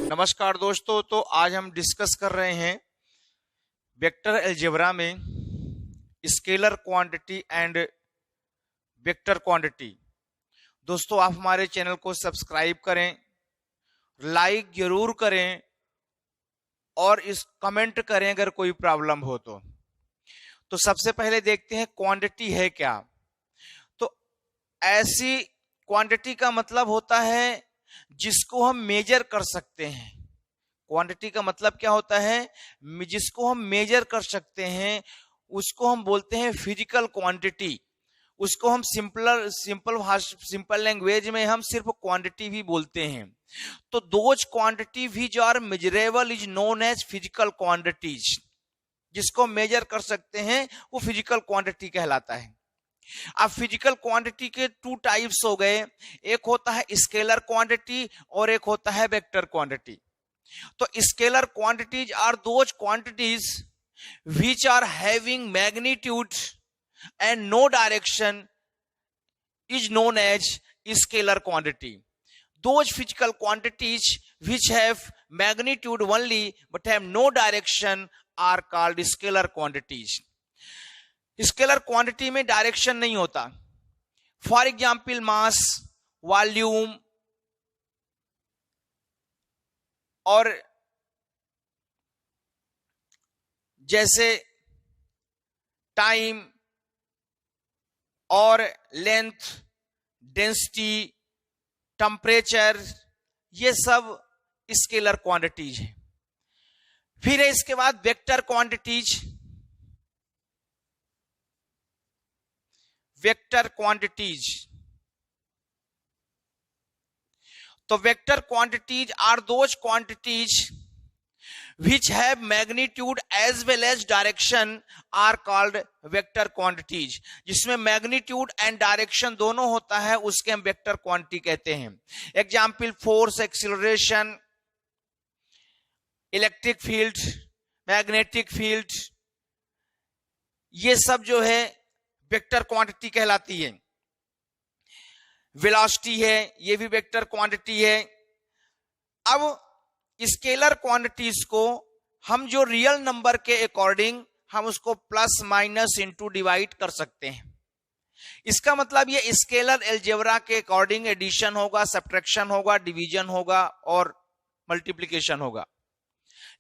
नमस्कार दोस्तों, तो आज हम डिस्कस कर रहे हैं वेक्टर अलजेब्रा में scalar quantity and vector quantity. दोस्तों, आप हमारे चैनल को सब्सक्राइब करें, लाइक जरूर करें और इस कमेंट करें अगर कोई प्रॉब्लम हो तो सबसे पहले देखते हैं क्वांटिटी है क्या। तो ऐसी क्वांटिटी का मतलब होता है जिसको हम मेजर कर सकते हैं। क्वांटिटी का मतलब क्या होता है? जिसको हम मेजर कर सकते हैं उसको हम बोलते हैं फिजिकल क्वांटिटी। उसको हम सिंपल लैंग्वेज में हम सिर्फ क्वांटिटी भी बोलते हैं। तो those quantity which are measurable is known as physical quantities. जिसको मेजर कर सकते हैं वो फिजिकल क्वांटिटी कहलाता है। अब फिजिकल क्वांटिटी के टू टाइप्स हो गए, एक होता है स्केलर क्वांटिटी और एक होता है वेक्टर क्वांटिटी। तो scalar quantities are those quantities which are having magnitude and no direction is known as scalar quantity. Those physical quantities which have magnitude only but have no direction are called scalar quantities. Scalar quantity में direction नहीं होता। For example mass, volume और जैसे time और length, density, temperature, ये सब scalar quantities हैं। फिर है इसके बाद वेक्टर क्वांटिटीज। वेक्टर क्वांटिटीज, तो vector quantities are those quantities which have magnitude as well as direction are called vector quantities. जिसमें magnitude and direction दोनों होता है उसके हम वेक्टर क्वांटिटी कहते हैं। Example force, acceleration, electric field, magnetic field, ये सब जो है वेक्टर क्वांटिटी कहलाती है। वेलोसिटी है, ये भी वेक्टर क्वांटिटी है। अब स्केलर क्वांटिटीज को हम जो रियल नंबर के अकॉर्डिंग हम उसको प्लस माइनस इनटू डिवाइड कर सकते हैं। इसका मतलब ये स्केलर अलजेब्रा के अकॉर्डिंग एडिशन होगा, सब्ट्रैक्शन होगा, डिवीजन होगा और मल्टीप्लिकेशन होगा।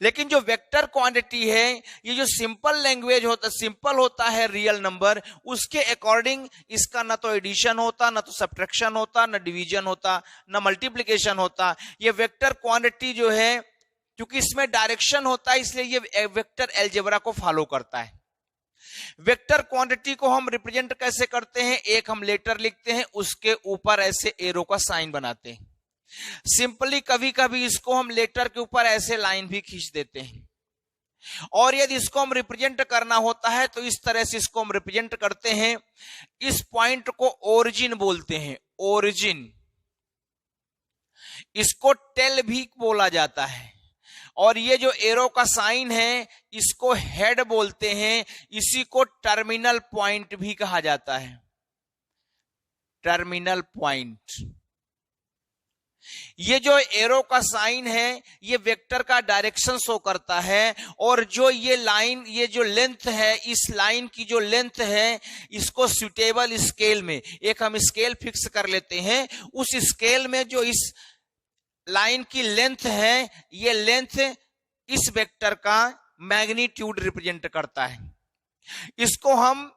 लेकिन जो वेक्टर क्वांटिटी है, ये जो सिंपल लैंग्वेज होता, सिंपल होता है रियल नंबर, उसके अकॉर्डिंग इसका ना तो एडिशन होता, ना तो सब्ट्रैक्शन होता, ना डिवीजन होता, ना मल्टीप्लिकेशन होता। ये वेक्टर क्वांटिटी जो है, क्योंकि इसमें डायरेक्शन होता है, इसलिए ये वेक्टर अलजेब्रा को फॉलो करता है। वेक्टर क्वांटिटी को हम रिप्रेजेंट कैसे करते हैं? एक हम लेटर लिखते हैं, उसके ऊपर ऐसे एरो का साइन बनाते हैं। सिंपली कभी कभी इसको हम लेटर के ऊपर ऐसे लाइन भी खींच देते हैं। और यदि इसको हम रिप्रेजेंट करना होता है तो इस तरह से इसको हम रिप्रेजेंट करते हैं। इस पॉइंट को ओरिजिन बोलते हैं, ओरिजिन। इसको टेल भी बोला जाता है। और ये जो एरो का साइन है इसको हेड बोलते हैं। इसी को टर्मिनल पॉइंट भी कहा जाता है, टर्मिनल पॉइंट। ये जो एरो का साइन है ये वेक्टर का डायरेक्शन शो करता है। और जो ये लाइन, ये जो लेंथ है, इस लाइन की जो लेंथ है, इसको सुटेबल स्केल में एक हम स्केल फिक्स कर लेते हैं। उस स्केल में जो इस लाइन की लेंथ है, ये लेंथ इस वेक्टर का मैग्नीट्यूड रिप्रेजेंट करता है। इसको हम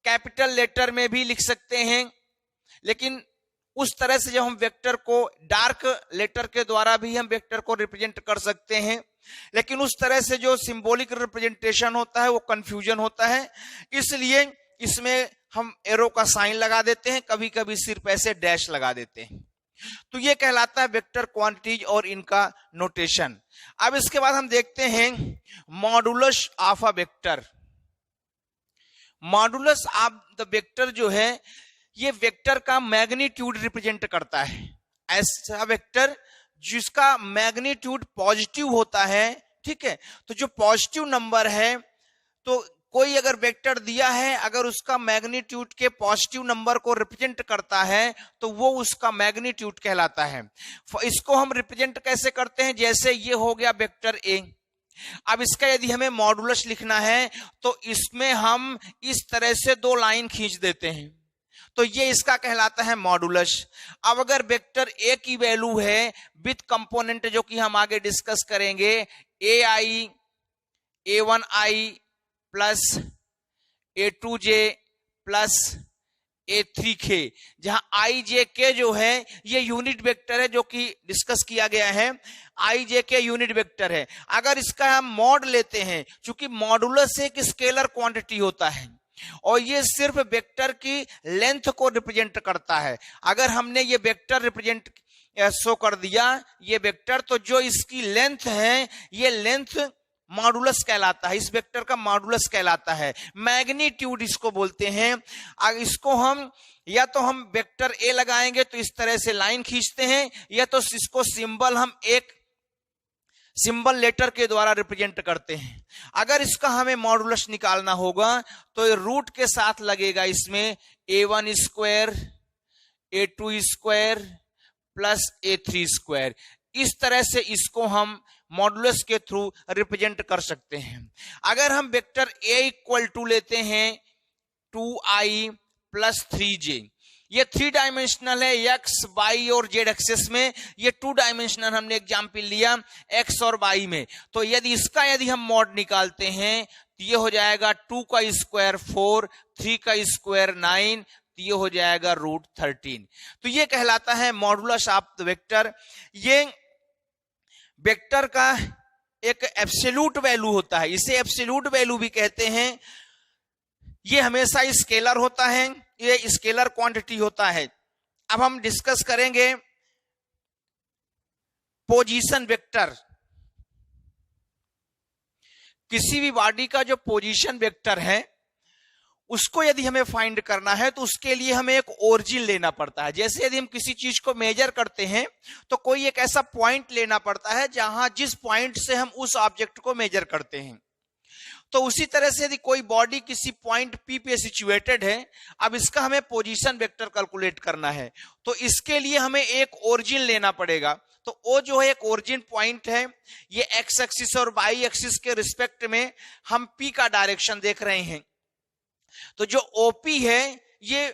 कैपिटल लेटर में भी लिख सकते हैं, लेकिन उस तरह से जब हम वेक्टर को डार्क लेटर के द्वारा भी हम वेक्टर को रिप्रेजेंट कर सकते हैं। लेकिन उस तरह से जो सिंबॉलिक रिप्रेजेंटेशन होता है वो कंफ्यूजन होता है, इसलिए इसमें हम एरो का साइन लगा देते हैं, कभी कभी सिर्फ ऐसे डैश लगा देते हैं। तो ये कहलाता है वेक्टर क्वांटिटीज और इनका नोटेशन। अब इसके बाद हम देखते हैं modulus of a vector. Modulus of the vector जो है ये वेक्टर का मैग्नीट्यूड रिप्रेजेंट करता है। ऐसा वेक्टर जिसका मैग्नीट्यूड पॉजिटिव होता है, ठीक है। तो जो पॉजिटिव नंबर है, तो कोई अगर वेक्टर दिया है, अगर उसका मैग्नीट्यूड के पॉजिटिव नंबर को रिप्रेजेंट करता है तो वो उसका मैग्नीट्यूड कहलाता है। इसको हम रिप्रेजेंट कैसे करते हैं, जैसे ये हो गया वेक्टर ए। अब इसका यदि हमें मॉडुलस लिखना है तो इसमें हम इस तरह से दो लाइन खींच देते हैं, तो ये इसका कहलाता है मॉडुलस। अब अगर वेक्टर ए की वैल्यू है विथ कंपोनेंट, जो कि हम आगे डिस्कस करेंगे, ए आई a1i plus a2j plus a3k, जहां i j k जो है ये यूनिट वेक्टर है, जो कि डिस्कस किया गया है, i j k unit vector है। अगर इसका हम मॉड लेते हैं, चूंकि मॉडुलस एक स्केलर क्वांटिटी होता है और ये सिर्फ वेक्टर की लेंथ को रिप्रेजेंट करता है। अगर हमने ये वेक्टर रिप्रेजेंट शो कर दिया ये वेक्टर, तो जो इसकी लेंथ है ये लेंथ मॉडुलस कहलाता है, इस वेक्टर का मॉडुलस कहलाता है। मैग्नीट्यूड इसको बोलते हैं। इसको हम या तो हम वेक्टर ए लगाएंगे तो इस तरह से लाइन खींचते हैं, या तो इसको सिंबल हम एक सिंबल लेटर के द्वारा रिप्रेजेंट करते हैं। अगर इसका हमें मॉडुलस निकालना होगा तो रूट के साथ लगेगा इसमें a1 square a2 square plus a3 square. इस तरह से इसको हम मॉडुलस के थ्रू रिप्रेजेंट कर सकते हैं। अगर हम वेक्टर a इक्वल टू लेते हैं 2i प्लस 3j, ये 3 डायमेंशनल है, x y और z एक्सेस में। ये 2 डायमेंशनल हमने एग्जाम्पल लिया x और y में। तो यदि हम मॉड निकालते हैं तो ये हो जाएगा 2 का स्क्वायर 4, 3 का स्क्वायर 9, तो ये हो जाएगा √13। तो ये कहलाता है मॉडुलस ऑफ द वेक्टर। ये वेक्टर का एक एब्सोल्यूट वैल्यू होता है, इसे एब्सोल्यूट वैल्यू भी कहते हैं। ये हमेशा स्केलर होता है, ये स्केलर क्वांटिटी होता है। अब हम डिस्कस करेंगे पोजीशन वेक्टर। किसी भी बॉडी का जो पोजीशन वेक्टर है उसको यदि हमें फाइंड करना है तो उसके लिए हमें एक ओरिजिन लेना पड़ता है। जैसे यदि हम किसी चीज को मेजर करते हैं तो कोई एक ऐसा पॉइंट लेना पड़ता है जहां जिस पॉइंट से हम उस ऑब्जेक्ट को मेजर करते हैं। तो उसी तरह से यदि कोई बॉडी किसी पॉइंट P पे सिचुएटेड है, अब इसका हमें पोजीशन वेक्टर कैलकुलेट करना है तो इसके लिए हमें एक ओरिजिन लेना पड़ेगा। तो वो जो है एक ओरिजिन पॉइंट है, ये एक्स एक्सिस और वाई एक्सिस के रिस्पेक्ट में हम P का डायरेक्शन देख रहे हैं। तो जो OP है ये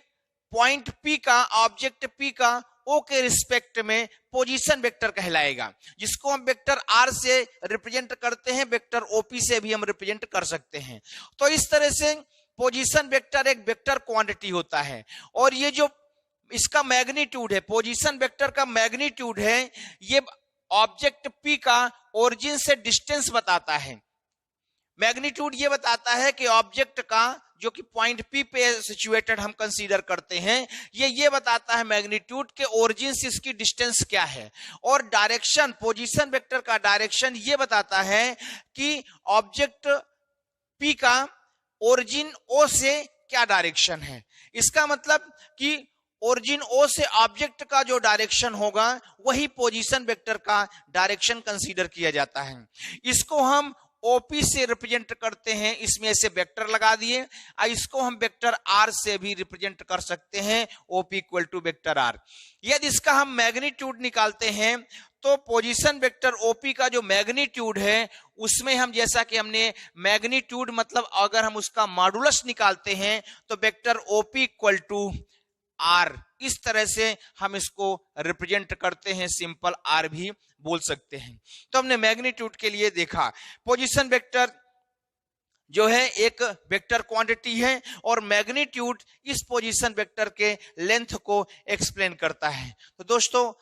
पॉइंट P का, ऑब्जेक्ट P का O के रिस्पेक्ट में पोजीशन वेक्टर कहलाएगा, जिसको हम वेक्टर R से रिप्रेजेंट करते हैं, वेक्टर OP से भी हम रिप्रेजेंट कर सकते हैं। तो इस तरह से पोजीशन वेक्टर एक वेक्टर क्वांटिटी होता है। और ये जो इसका मैग्नीट्यूड है, पोजीशन वेक्टर का मैग्नीट्यूड है, ये ऑब्जेक्ट P का ओरिजिन से डिस्टेंस बताता है। मैग्नीट्यूड ये बताता है कि ऑब्जेक्ट का जो कि पॉइंट P पे सिचुएटेड हम कंसीडर करते हैं, ये बताता है मैग्नीट्यूड के ओरिजिन से इसकी डिस्टेंस क्या है। और डायरेक्शन, पोजीशन वेक्टर का डायरेक्शन ये बताता है कि ऑब्जेक्ट P का ओरिजिन O से क्या डायरेक्शन है। इसका मतलब कि ओरिजिन O से ऑब्जेक्ट का जो डायरेक्शन होगा वही पोजीशन वेक्टर का डायरेक्शन कंसीडर किया जाता है। इसको हम OP से रिप्रेजेंट करते हैं, इसमें से वेक्टर लगा दिए। इसको हम वेक्टर R से भी रिप्रेजेंट कर सकते हैं, OP equal to vector R। यदि इसका हम मैग्नीट्यूड निकालते हैं तो पोजीशन वेक्टर OP का जो मैग्नीट्यूड है उसमें हम, जैसा कि हमने मैग्नीट्यूड मतलब अगर हम उसका मॉडुलस निकालते हैं तो vector OP equal to R, इस तरह से हम इसको रिप्रेजेंट करते हैं, सिंपल R भी बोल सकते हैं। तो हमने मैग्नीट्यूड के लिए देखा पोजीशन वेक्टर जो है एक वेक्टर क्वांटिटी है और मैग्नीट्यूड इस पोजीशन वेक्टर के लेंथ को एक्सप्लेन करता है। तो दोस्तों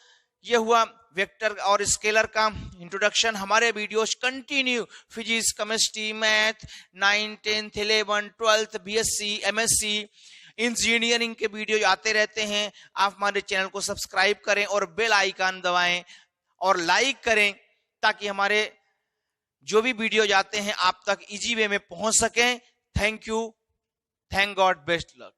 ये हुआ वेक्टर और स्केलर का इंट्रोडक्शन। हमारे videos continue physics, chemistry, math, 9, 10, 11, 12, BSc, MSc, engineering के वीडियो आते रहते हैं। आप हमारे चैनल को सब्सक्राइब करें और बेल आइकन दबाएं और लाइक करें ताकि हमारे जो भी वीडियो जाते हैं आप तक इजी वे में पहुंच सकें। Thank you, thank God, best luck.